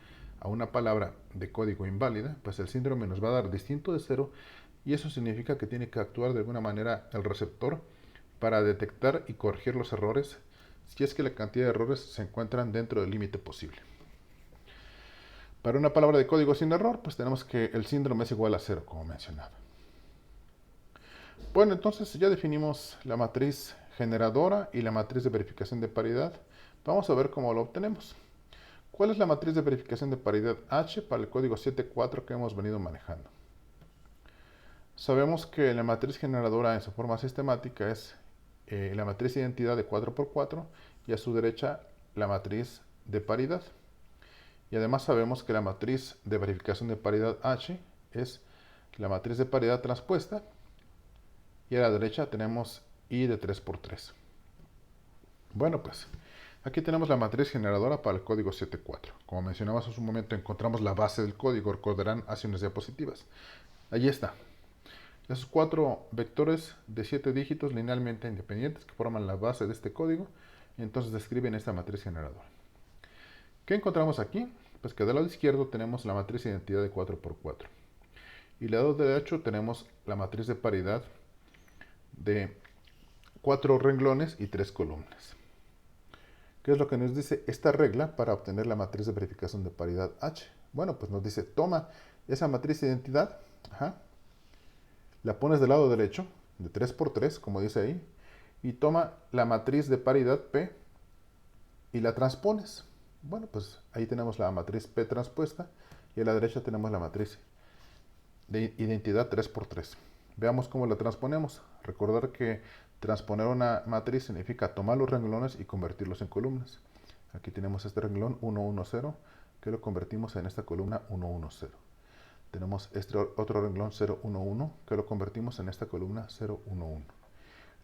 a una palabra de código inválida, pues el síndrome nos va a dar distinto de 0 y eso significa que tiene que actuar de alguna manera el receptor para detectar y corregir los errores si es que la cantidad de errores se encuentran dentro del límite posible. Para una palabra de código sin error, pues tenemos que el síndrome es igual a 0, como mencionaba. Bueno, entonces ya definimos la matriz generadora y la matriz de verificación de paridad. Vamos a ver cómo lo obtenemos. ¿Cuál es la matriz de verificación de paridad H para el código 7.4 que hemos venido manejando? Sabemos que la matriz generadora en su forma sistemática es la matriz de identidad de 4x4 y a su derecha la matriz de paridad. Y además sabemos que la matriz de verificación de paridad H es la matriz de paridad transpuesta y a la derecha tenemos I de 3x3. Bueno, pues aquí tenemos la matriz generadora para el código 7.4. Como mencionamos hace un momento, encontramos la base del código, recordarán hace unas diapositivas. Allí está. Esos 4 vectores de 7 dígitos linealmente independientes que forman la base de este código, y entonces describen esta matriz generadora. ¿Qué encontramos aquí? Pues que del lado izquierdo tenemos la matriz de identidad de 4x4. Y del lado derecho tenemos la matriz de paridad de 4 renglones y 3 columnas. ¿Qué es lo que nos dice esta regla para obtener la matriz de verificación de paridad H? Bueno, pues nos dice, toma esa matriz de identidad, la pones del lado derecho, de 3x3, como dice ahí, y toma la matriz de paridad P y la transpones. Bueno, pues ahí tenemos la matriz P transpuesta y a la derecha tenemos la matriz de identidad 3x3. Veamos cómo la transponemos. Recordar que transponer una matriz significa tomar los renglones y convertirlos en columnas. Aquí tenemos este renglón 1, 1, 0, que lo convertimos en esta columna 1, 1, 0. Tenemos este otro renglón 0, 1, 1, que lo convertimos en esta columna 0, 1, 1.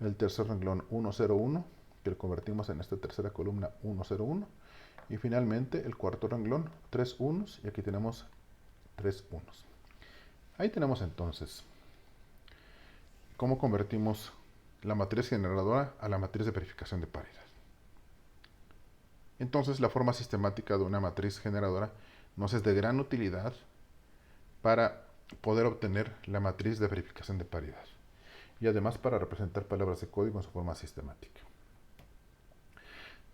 El tercer renglón 1, 0, 1, que lo convertimos en esta tercera columna 1, 0, 1. Y finalmente el cuarto renglón, 3 unos, y aquí tenemos 3 unos. Ahí tenemos entonces cómo convertimos la matriz generadora a la matriz de verificación de paridad. Entonces la forma sistemática de una matriz generadora nos es de gran utilidad para poder obtener la matriz de verificación de paridad y además para representar palabras de código en su forma sistemática.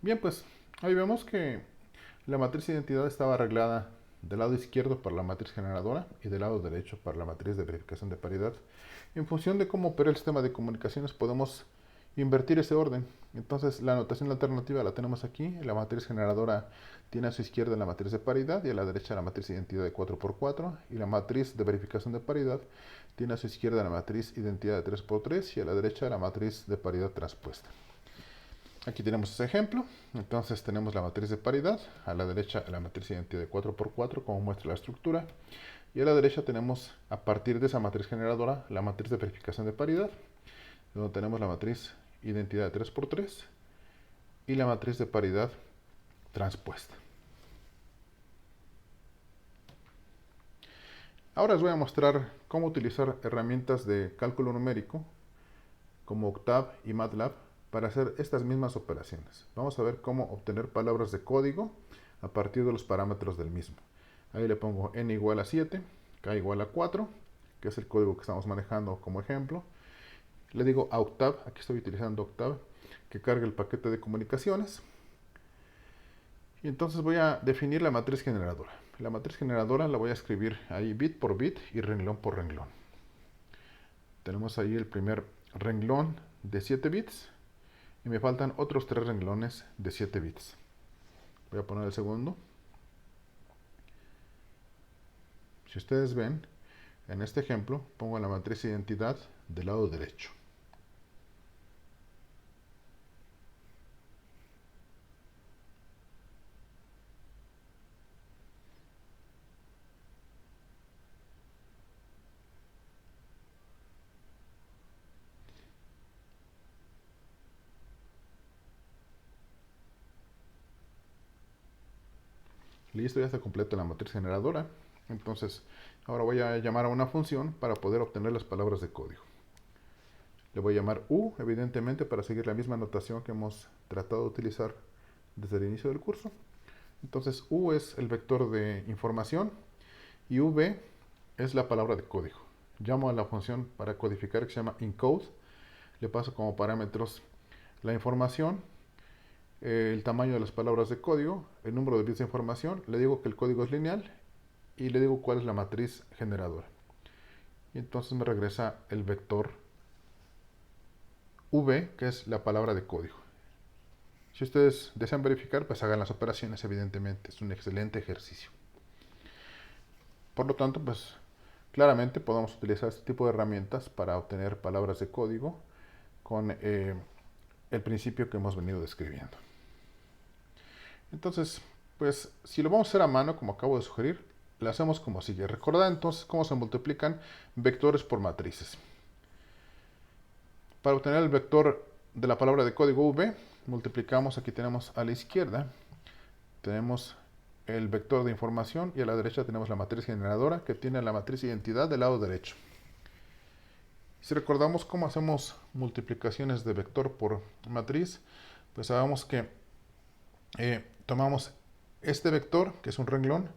Bien, pues ahí vemos que la matriz de identidad estaba arreglada del lado izquierdo para la matriz generadora y del lado derecho para la matriz de verificación de paridad. En función de cómo opera el sistema de comunicaciones podemos invertir ese orden. Entonces la notación alternativa la tenemos aquí. La matriz generadora tiene a su izquierda la matriz de paridad y a la derecha la matriz de identidad de 4x4. Y la matriz de verificación de paridad tiene a su izquierda la matriz identidad de 3x3 y a la derecha la matriz de paridad transpuesta. Aquí tenemos ese ejemplo. Entonces tenemos la matriz de paridad, a la derecha la matriz de identidad de 4x4 como muestra la estructura, y a la derecha tenemos a partir de esa matriz generadora la matriz de verificación de paridad, donde tenemos la matriz identidad de 3x3 y la matriz de paridad transpuesta. Ahora les voy a mostrar cómo utilizar herramientas de cálculo numérico como Octave y MATLAB para hacer estas mismas operaciones. Vamos a ver cómo obtener palabras de código a partir de los parámetros del mismo. Ahí le pongo n igual a 7, k igual a 4, que es el código que estamos manejando como ejemplo. Le digo a Octave, aquí estoy utilizando Octave, que cargue el paquete de comunicaciones. Y entonces voy a definir la matriz generadora. La matriz generadora la voy a escribir ahí bit por bit y renglón por renglón. Tenemos ahí el primer renglón de 7 bits. Y me faltan otros 3 renglones de 7 bits. Voy a poner el segundo. Si ustedes ven, en este ejemplo pongo la matriz identidad del lado derecho. Listo, ya está completa la matriz generadora. Entonces, ahora voy a llamar a una función para poder obtener las palabras de código. Le voy a llamar U, evidentemente, para seguir la misma notación que hemos tratado de utilizar desde el inicio del curso. Entonces, U es el vector de información y V es la palabra de código. Llamo a la función para codificar que se llama encode. Le paso como parámetros la información, el tamaño de las palabras de código, el número de bits de información, le digo que el código es lineal y le digo cuál es la matriz generadora. Y entonces me regresa el vector V, que es la palabra de código. Si ustedes desean verificar, pues hagan las operaciones, evidentemente. Es un excelente ejercicio. Por lo tanto, pues claramente podemos utilizar este tipo de herramientas para obtener palabras de código con el principio que hemos venido describiendo. Entonces, pues si lo vamos a hacer a mano, como acabo de sugerir, lo hacemos como sigue. Recordad entonces cómo se multiplican vectores por matrices. Para obtener el vector de la palabra de código V, multiplicamos, aquí tenemos a la izquierda, tenemos el vector de información y a la derecha tenemos la matriz generadora que tiene la matriz identidad del lado derecho. Si recordamos cómo hacemos multiplicaciones de vector por matriz, pues sabemos que tomamos este vector, que es un renglón,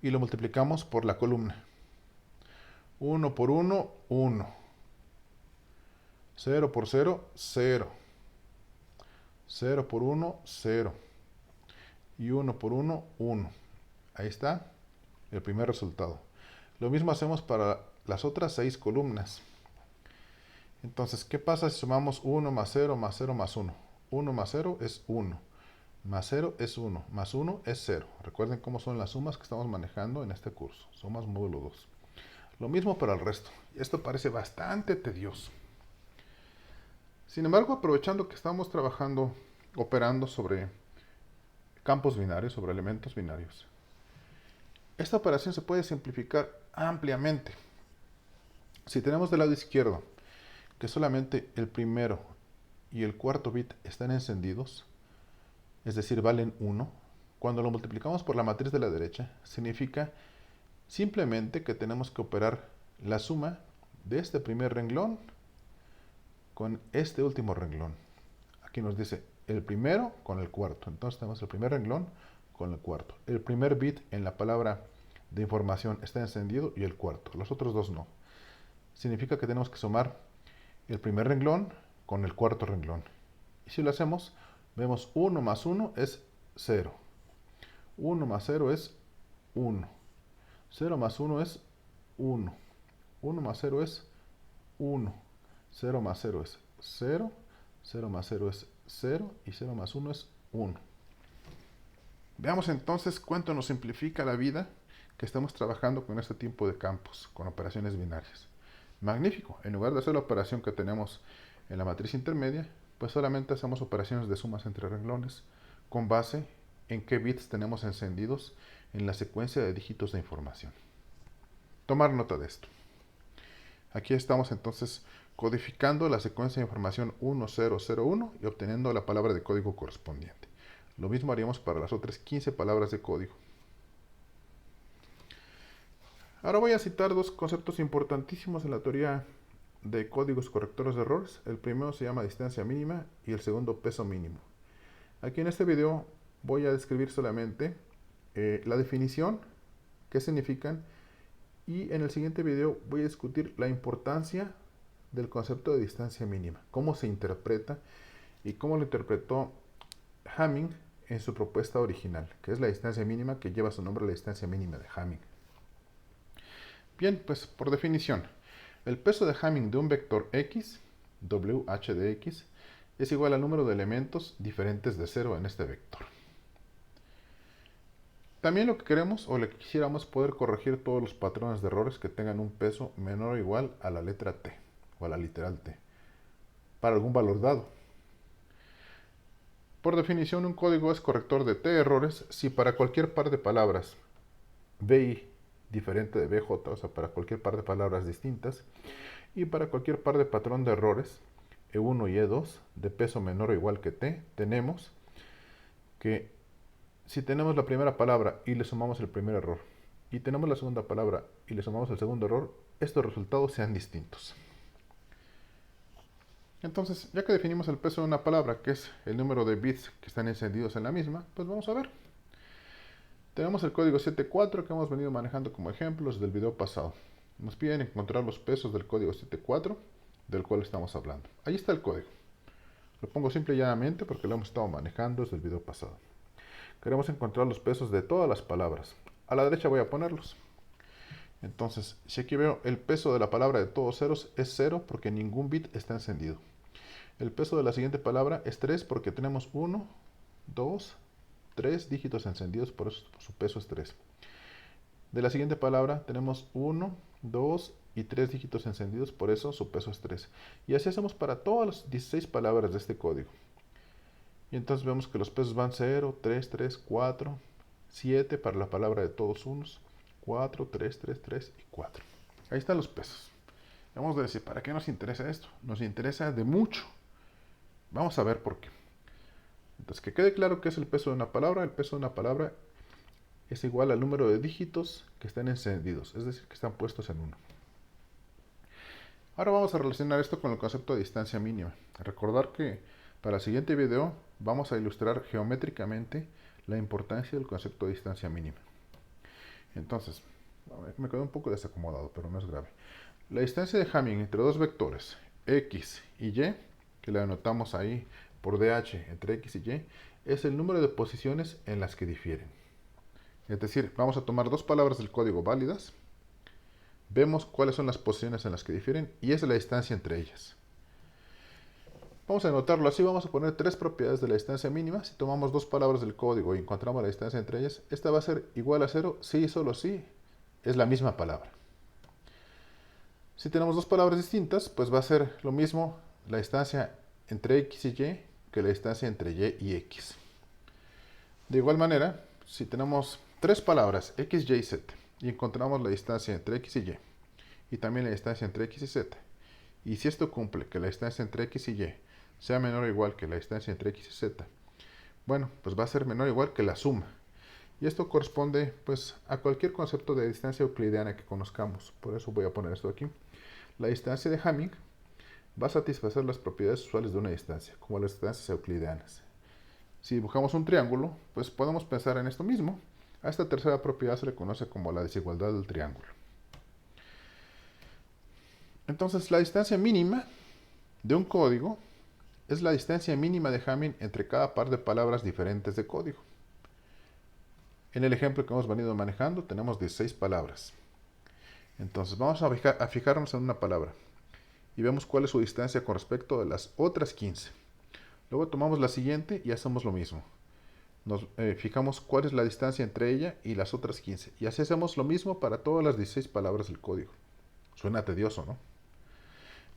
y lo multiplicamos por la columna. 1 por 1, 1. 0 por 0, 0. 0 por 1, 0. Y 1 por 1, 1. Ahí está el primer resultado. Lo mismo hacemos para las otras 6 columnas. Entonces, ¿qué pasa si sumamos 1 más 0 más 0 más 1? 1 más 0 es 1. Más 0 es 1. Más 1 es 0. Recuerden cómo son las sumas que estamos manejando en este curso. Sumas módulo 2. Lo mismo para el resto. Esto parece bastante tedioso. Sin embargo, aprovechando que estamos trabajando, operando sobre campos binarios, sobre elementos binarios, esta operación se puede simplificar ampliamente. Si tenemos del lado izquierdo que solamente el primero y el cuarto bit están encendidos, es decir, valen 1, cuando lo multiplicamos por la matriz de la derecha, significa simplemente que tenemos que operar la suma de este primer renglón con este último renglón. Aquí nos dice el primero con el cuarto. Entonces tenemos el primer renglón con el cuarto. El primer bit en la palabra de información está encendido y el cuarto. Los otros dos no. Significa que tenemos que sumar el primer renglón con el cuarto renglón. Y si lo hacemos, vemos 1 más 1 es 0. 1 más 0 es 1. 0 más 1 es 1. 1 más 0 es 1. 0 más 0 es 0. 0 más 0 es 0. Y 0 más 1 es 1. Veamos entonces cuánto nos simplifica la vida que estamos trabajando con este tipo de campos, con operaciones binarias. Magnífico. En lugar de hacer la operación que tenemos en la matriz intermedia, pues solamente hacemos operaciones de sumas entre renglones con base en qué bits tenemos encendidos en la secuencia de dígitos de información. Tomar nota de esto. Aquí estamos entonces codificando la secuencia de información 1001 y obteniendo la palabra de código correspondiente. Lo mismo haríamos para las otras 15 palabras de código. Ahora voy a citar dos conceptos importantísimos en la teoría de códigos correctores de errores. El primero se llama distancia mínima y el segundo peso mínimo. Aquí en este video voy a describir solamente la definición, qué significan, y en el siguiente video voy a discutir la importancia del concepto de distancia mínima, cómo se interpreta y cómo lo interpretó Hamming en su propuesta original, que es la distancia mínima que lleva su nombre, la distancia mínima de Hamming. Bien, pues por definición, el peso de Hamming de un vector x, WH de x, es igual al número de elementos diferentes de 0 en este vector. También lo que queremos o lo que quisiéramos es poder corregir todos los patrones de errores que tengan un peso menor o igual a la letra t o a la literal t para algún valor dado. Por definición, un código es corrector de t errores si para cualquier par de palabras bi diferente de bj, o sea, para cualquier par de palabras distintas, y para cualquier par de patrón de errores e1 y e2 de peso menor o igual que t, tenemos que si tenemos la primera palabra y le sumamos el primer error, y tenemos la segunda palabra y le sumamos el segundo error, estos resultados sean distintos. Entonces, ya que definimos el peso de una palabra, que es el número de bits que están encendidos en la misma, pues vamos a ver. Tenemos el código 7.4 que hemos venido manejando como ejemplos del video pasado. Nos piden encontrar los pesos del código 7.4 del cual estamos hablando. Ahí está el código. Lo pongo simple y llanamente porque lo hemos estado manejando desde el video pasado. Queremos encontrar los pesos de todas las palabras. A la derecha voy a ponerlos. Entonces, si aquí veo el peso de la palabra de todos ceros es 0 porque ningún bit está encendido. El peso de la siguiente palabra es 3 porque tenemos 1, 2, 3 dígitos encendidos, por eso su peso es 3. De la siguiente palabra tenemos 1, 2 y 3 dígitos encendidos, por eso su peso es 3. Y así hacemos para todas las 16 palabras de este código. Y entonces vemos que los pesos van 0, 3, 3, 4, 7 para la palabra de todos unos, 4, 3, 3, 3 y 4. Ahí están los pesos. Vamos a decir, ¿para qué nos interesa esto? Nos interesa de mucho. Vamos a ver por qué. Entonces, que quede claro qué es el peso de una palabra. El peso de una palabra es igual al número de dígitos que están encendidos, es decir, que están puestos en 1. Ahora vamos a relacionar esto con el concepto de distancia mínima. Recordar que para el siguiente video vamos a ilustrar geométricamente la importancia del concepto de distancia mínima. Entonces, me quedó un poco desacomodado, pero no es grave. La distancia de Hamming entre dos vectores, x y y, que la anotamos ahí por dh entre x y y, es el número de posiciones en las que difieren. Es decir, vamos a tomar dos palabras del código válidas, vemos cuáles son las posiciones en las que difieren y esa es la distancia entre ellas. Vamos a anotarlo así, vamos a poner tres propiedades de la distancia mínima. Si tomamos dos palabras del código y encontramos la distancia entre ellas, esta va a ser igual a 0 si y solo si es la misma palabra. Si tenemos dos palabras distintas, pues va a ser lo mismo la distancia entre x y y que la distancia entre y y x. De igual manera, si tenemos tres palabras x, y, z y encontramos la distancia entre x y y también la distancia entre x y z, y si esto cumple que la distancia entre x y y sea menor o igual que la distancia entre x y z, bueno, pues va a ser menor o igual que la suma Y esto corresponde pues a cualquier concepto de distancia euclidiana que conozcamos. Por eso voy a poner esto aquí. La distancia de Hamming va a satisfacer las propiedades usuales de una distancia, como las distancias euclidianas. Si dibujamos un triángulo, pues podemos pensar en esto mismo. A esta tercera propiedad se le conoce como la desigualdad del triángulo. Entonces, la distancia mínima de un código es la distancia mínima de Hamming entre cada par de palabras diferentes de código. En el ejemplo que hemos venido manejando tenemos 16 palabras. Entonces vamos a fijarnos en una palabra y vemos cuál es su distancia con respecto a las otras 15. Luego tomamos la siguiente y hacemos lo mismo. Nos fijamos cuál es la distancia entre ella y las otras 15. Y así hacemos lo mismo para todas las 16 palabras del código. Suena tedioso, ¿no?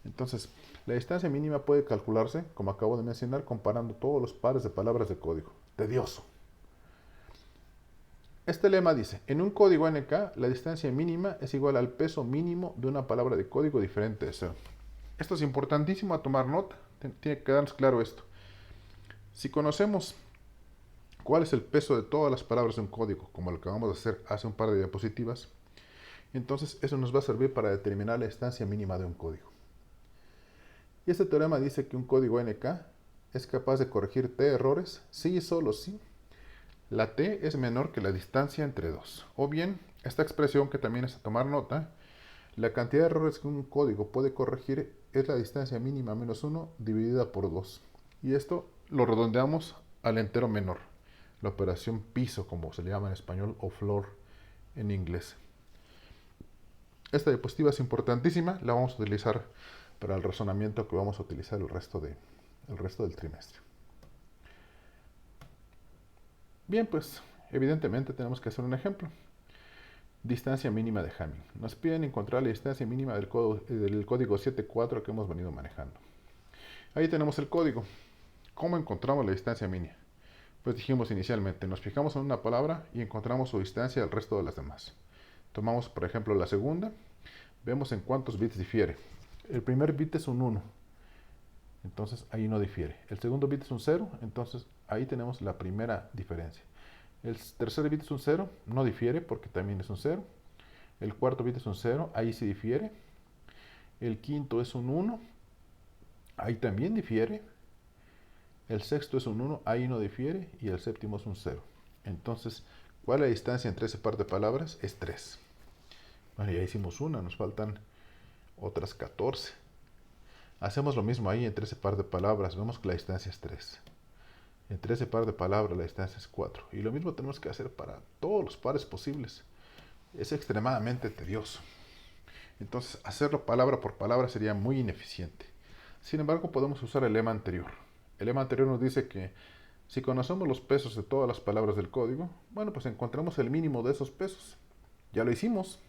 Entonces, la distancia mínima puede calcularse, como acabo de mencionar, comparando todos los pares de palabras de código. Tedioso. Este lema dice, en un código NK, la distancia mínima es igual al peso mínimo de una palabra de código diferente de cero. Esto es importantísimo a tomar nota. Tiene que quedarnos claro esto. Si conocemos cuál es el peso de todas las palabras de un código, como lo que vamos a hacer hace un par de diapositivas, entonces eso nos va a servir para determinar la distancia mínima de un código. Y este teorema dice que un código NK es capaz de corregir t errores si y solo si la t es menor que la distancia entre dos. O bien, esta expresión que también es a tomar nota, la cantidad de errores que un código puede corregir es la distancia mínima menos 1 dividida por 2. Y esto lo redondeamos al entero menor, la operación piso, como se le llama en español, o floor en inglés. Esta diapositiva es importantísima, la vamos a utilizar para el razonamiento que vamos a utilizar el resto del trimestre. Bien, pues evidentemente tenemos que hacer un ejemplo. Distancia mínima de Hamming. Nos piden encontrar la distancia mínima del código 7.4 que hemos venido manejando. Ahí tenemos el código. ¿Cómo encontramos la distancia mínima? Pues dijimos inicialmente, nos fijamos en una palabra y encontramos su distancia del resto de las demás. Tomamos, por ejemplo, la segunda. Vemos en cuántos bits difiere. El primer bit es un 1. Entonces ahí no difiere. El segundo bit es un 0. Entonces ahí tenemos la primera diferencia. El tercer bit es un 0, no difiere porque también es un 0. El cuarto bit es un 0, ahí sí difiere. El quinto es un 1, ahí también difiere. El sexto es un 1, ahí no difiere. Y el séptimo es un 0. Entonces, ¿cuál es la distancia entre ese par de palabras? Es 3. Bueno, ya hicimos una, nos faltan otras 14. Hacemos lo mismo ahí entre ese par de palabras, vemos que la distancia es 3. Entre ese par de palabras la distancia es 4. Y lo mismo tenemos que hacer para todos los pares posibles. Es extremadamente tedioso. Entonces, hacerlo palabra por palabra sería muy ineficiente. Sin embargo, podemos usar el lema anterior. El lema anterior nos dice que si conocemos los pesos de todas las palabras del código, bueno, pues encontramos el mínimo de esos pesos. Ya lo hicimos.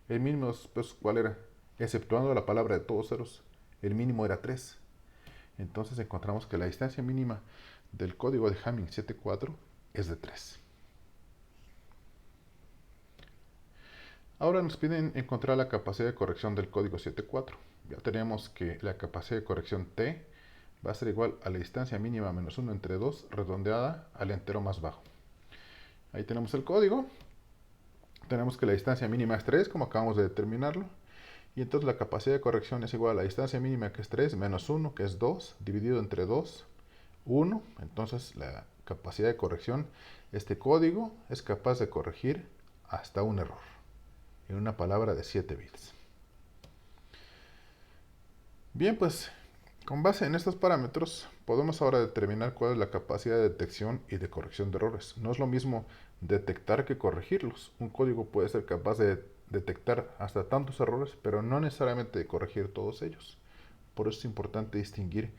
El mínimo de esos pesos, ¿cuál era? Exceptuando la palabra de todos ceros, el mínimo era 3. Entonces encontramos que la distancia mínima del código de Hamming 7.4 es de 3. Ahora nos piden encontrar la capacidad de corrección del código 7.4. Ya tenemos que la capacidad de corrección t va a ser igual a la distancia mínima menos 1 entre 2 redondeada al entero más bajo. Ahí tenemos el código. Tenemos que la distancia mínima es 3, como acabamos de determinarlo. Y entonces la capacidad de corrección es igual a la distancia mínima, que es 3, menos 1, que es 2, dividido entre 2, 1. Entonces la capacidad de corrección, este código es capaz de corregir hasta un error en una palabra de 7 bits. Bien, pues con base en estos parámetros podemos ahora determinar cuál es la capacidad de detección y de corrección de errores. No es lo mismo detectar que corregirlos. Un código puede ser capaz de detectar hasta tantos errores, pero no necesariamente de corregir todos ellos. Por eso es importante distinguir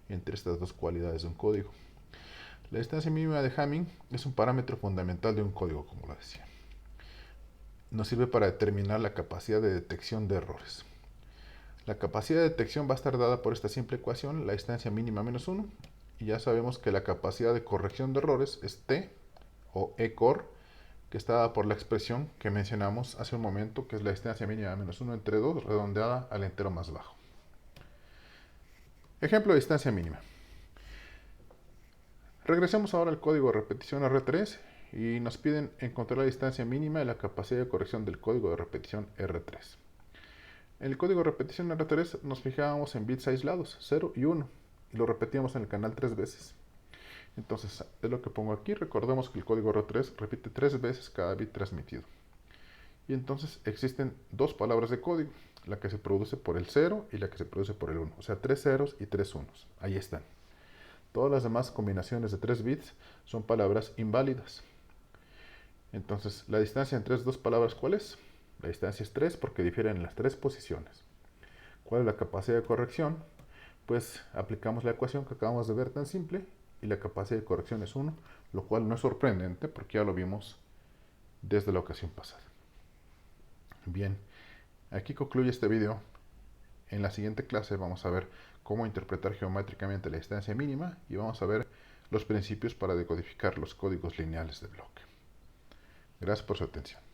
entre estas dos cualidades de un código. La distancia mínima de Hamming es un parámetro fundamental de un código, como lo decía. Nos sirve para determinar la capacidad de detección de errores. La capacidad de detección va a estar dada por esta simple ecuación, la distancia mínima menos 1, y ya sabemos que la capacidad de corrección de errores es t, o e-cor, que está dada por la expresión que mencionamos hace un momento, que es la distancia mínima menos 1 entre 2, redondeada al entero más bajo. Ejemplo de distancia mínima. Regresemos ahora al código de repetición R3 y nos piden encontrar la distancia mínima y la capacidad de corrección del código de repetición R3. En el código de repetición R3 nos fijábamos en bits aislados, 0 y 1, y lo repetíamos en el canal 3 veces. Entonces, es lo que pongo aquí. Recordemos que el código R3 repite 3 veces cada bit transmitido. Y entonces existen dos palabras de código, la que se produce por el 0 y la que se produce por el 1, o sea, 3 ceros y 3 unos. Ahí están. Todas las demás combinaciones de 3 bits son palabras inválidas. Entonces, la distancia entre esas dos palabras, ¿cuál es? La distancia es 3 porque difieren en las 3 posiciones. ¿Cuál es la capacidad de corrección? Pues aplicamos la ecuación que acabamos de ver tan simple y la capacidad de corrección es 1, lo cual no es sorprendente porque ya lo vimos desde la ocasión pasada. Bien, aquí concluye este video. En la siguiente clase vamos a ver cómo interpretar geométricamente la distancia mínima y vamos a ver los principios para decodificar los códigos lineales de bloque. Gracias por su atención.